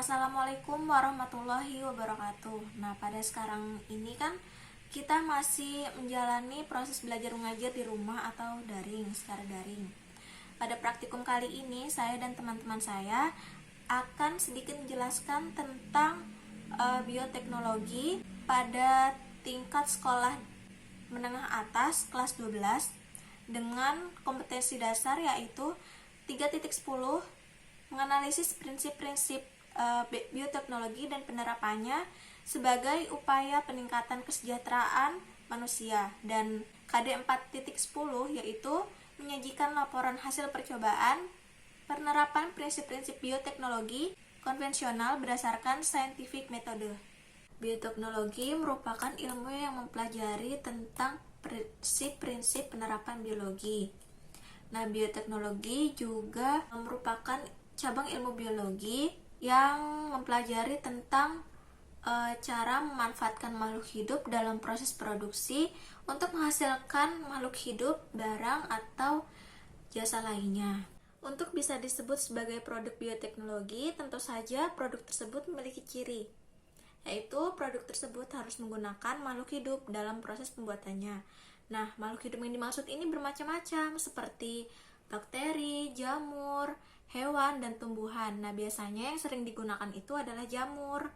Assalamualaikum warahmatullahi wabarakatuh. Nah, pada sekarang ini kan kita masih menjalani proses belajar mengajar di rumah atau secara daring. Pada praktikum kali ini, saya dan teman-teman saya akan sedikit menjelaskan tentang bioteknologi pada tingkat sekolah menengah atas kelas 12 dengan kompetensi dasar yaitu 3.10 menganalisis prinsip-prinsip bioteknologi dan penerapannya sebagai upaya peningkatan kesejahteraan manusia, dan KD 4.10 yaitu menyajikan laporan hasil percobaan penerapan prinsip-prinsip bioteknologi konvensional berdasarkan scientific metode. Bioteknologi merupakan ilmu yang mempelajari tentang prinsip-prinsip penerapan biologi. Nah, bioteknologi juga merupakan cabang ilmu biologi yang mempelajari tentang cara memanfaatkan makhluk hidup dalam proses produksi untuk menghasilkan makhluk hidup, barang, atau jasa lainnya. Untuk bisa disebut sebagai produk bioteknologi, tentu saja produk tersebut memiliki ciri, yaitu produk tersebut harus menggunakan makhluk hidup dalam proses pembuatannya. Nah, makhluk hidup yang dimaksud ini bermacam-macam, seperti bakteri, jamur, hewan, dan tumbuhan. Nah, biasanya yang sering digunakan itu adalah jamur.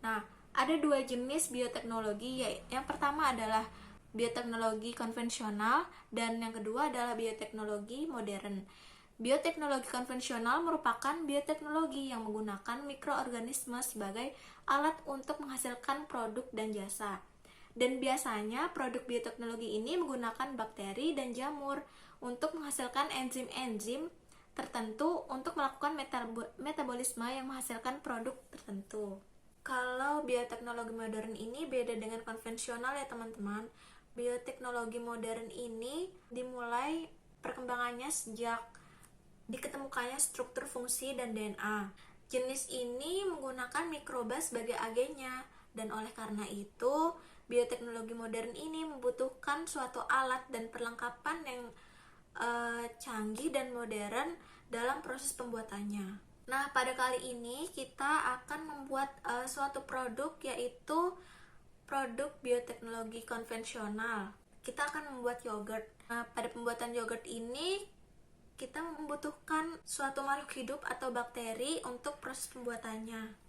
Nah, ada dua jenis bioteknologi. Yang pertama adalah bioteknologi konvensional, dan yang kedua adalah bioteknologi modern. Bioteknologi konvensional merupakan bioteknologi yang menggunakan mikroorganisme sebagai alat untuk menghasilkan produk dan jasa. Dan biasanya produk bioteknologi ini menggunakan bakteri dan jamur untuk menghasilkan enzim-enzim tertentu untuk melakukan metabolisme yang menghasilkan produk tertentu. Kalau bioteknologi modern ini beda dengan konvensional ya teman-teman. Bioteknologi modern ini dimulai perkembangannya sejak diketemukannya struktur fungsi dan DNA. Jenis ini menggunakan mikroba sebagai agennya, dan oleh karena itu bioteknologi modern ini membutuhkan suatu alat dan perlengkapan yang canggih dan modern dalam proses pembuatannya. Nah, pada kali ini kita akan membuat suatu produk, yaitu produk bioteknologi konvensional. Kita akan membuat yogurt. Nah, pada pembuatan yogurt ini kita membutuhkan suatu makhluk hidup atau bakteri untuk proses pembuatannya.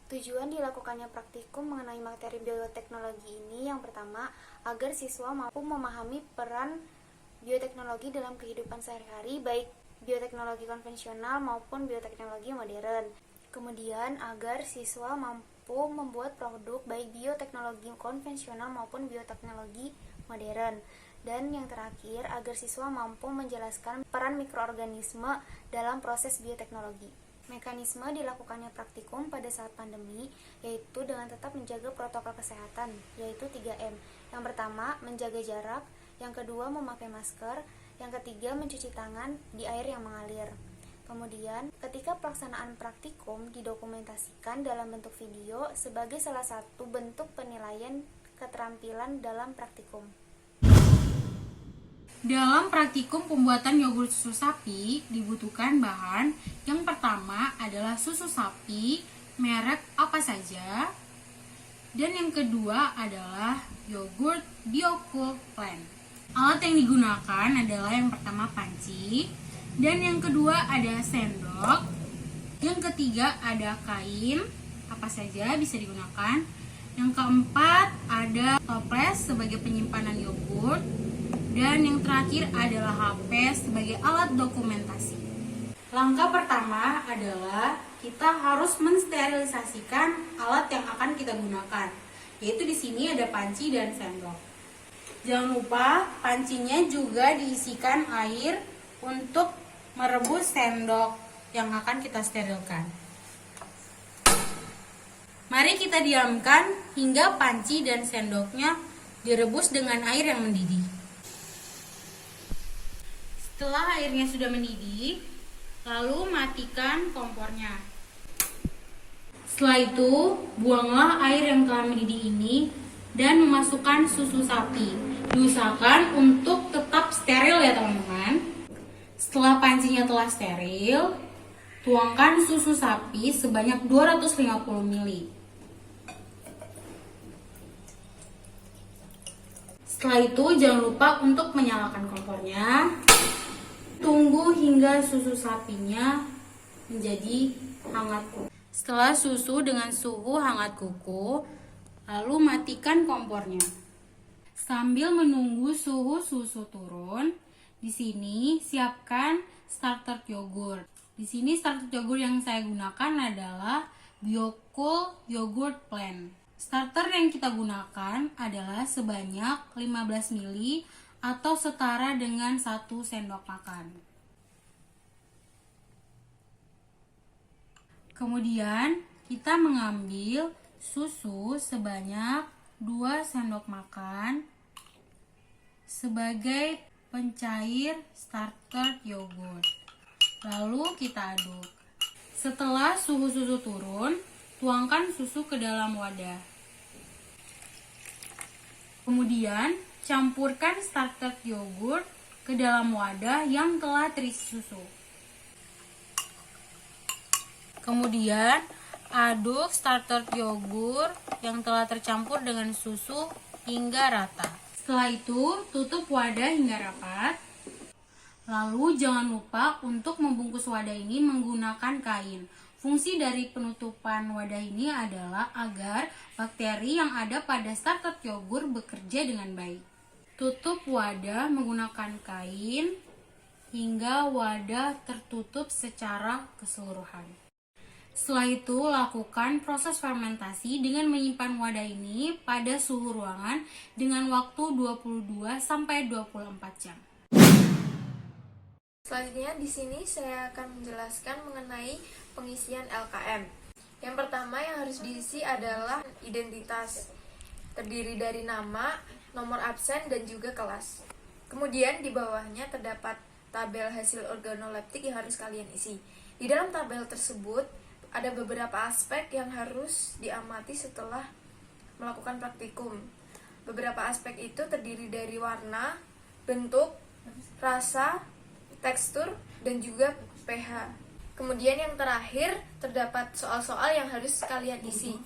Tujuan dilakukannya praktikum mengenai materi bioteknologi ini yang pertama, agar siswa mampu memahami peran bioteknologi dalam kehidupan sehari-hari, baik bioteknologi konvensional maupun bioteknologi modern. Kemudian, agar siswa mampu membuat produk baik bioteknologi konvensional maupun bioteknologi modern. Dan yang terakhir, agar siswa mampu menjelaskan peran mikroorganisme dalam proses bioteknologi. Mekanisme dilakukannya praktikum pada saat pandemi, yaitu dengan tetap menjaga protokol kesehatan, yaitu 3M. Yang pertama, menjaga jarak. Yang kedua, memakai masker. Yang ketiga, mencuci tangan di air yang mengalir. Kemudian, ketika pelaksanaan praktikum didokumentasikan dalam bentuk video sebagai salah satu bentuk penilaian keterampilan dalam praktikum. Dalam praktikum pembuatan yogurt susu sapi dibutuhkan bahan yang pertama adalah susu sapi merek apa saja, dan yang kedua adalah yogurt Biocool Plant. Alat yang digunakan adalah yang pertama panci, dan yang kedua ada sendok, yang ketiga ada kain apa saja bisa digunakan, yang keempat ada toples sebagai penyimpanan yogurt, dan yang terakhir adalah HP sebagai alat dokumentasi. Langkah pertama adalah kita harus mensterilisasikan alat yang akan kita gunakan, yaitu di sini ada panci dan sendok. Jangan lupa pancinya juga diisikan air untuk merebus sendok yang akan kita sterilkan. Mari kita diamkan hingga panci dan sendoknya direbus dengan air yang mendidih. Setelah airnya sudah mendidih, lalu matikan kompornya. Setelah itu, buanglah air yang telah mendidih ini dan memasukkan susu sapi. Diusahakan untuk tetap steril ya teman-teman. Setelah pancinya telah steril, Tuangkan susu sapi sebanyak 250 ml. Setelah itu jangan lupa untuk menyalakan kompornya. Tunggu hingga susu sapinya menjadi hangat. Setelah susu dengan suhu hangat kuku, lalu matikan kompornya. Sambil menunggu suhu susu turun, di sini siapkan starter yogurt. Di sini starter yogurt yang saya gunakan adalah Biocool Yogurt Blend. Starter yang kita gunakan adalah sebanyak 15 ml atau setara dengan 1 sendok makan. Kemudian kita mengambil susu sebanyak 2 sendok makan sebagai pencair starter yogurt. Lalu kita aduk. Setelah suhu susu turun, tuangkan susu ke dalam wadah. Kemudian, campurkan starter yogurt ke dalam wadah yang telah terisi susu. Kemudian, aduk starter yogurt yang telah tercampur dengan susu hingga rata. Setelah itu, tutup wadah hingga rapat. Lalu jangan lupa untuk membungkus wadah ini menggunakan kain. Fungsi dari penutupan wadah ini adalah agar bakteri yang ada pada starter yogurt bekerja dengan baik. Tutup wadah menggunakan kain hingga wadah tertutup secara keseluruhan. Setelah itu, lakukan proses fermentasi dengan menyimpan wadah ini pada suhu ruangan dengan waktu 22-24 jam. Selanjutnya di sini saya akan menjelaskan mengenai pengisian LKM. Yang pertama yang harus diisi adalah identitas, terdiri dari nama, nomor absen, dan juga kelas. Kemudian di bawahnya terdapat tabel hasil organoleptik yang harus kalian isi. Di dalam tabel tersebut ada beberapa aspek yang harus diamati setelah melakukan praktikum. Beberapa aspek itu terdiri dari warna, bentuk, rasa, tekstur, dan juga pH. Kemudian yang terakhir terdapat soal-soal yang harus kalian isi.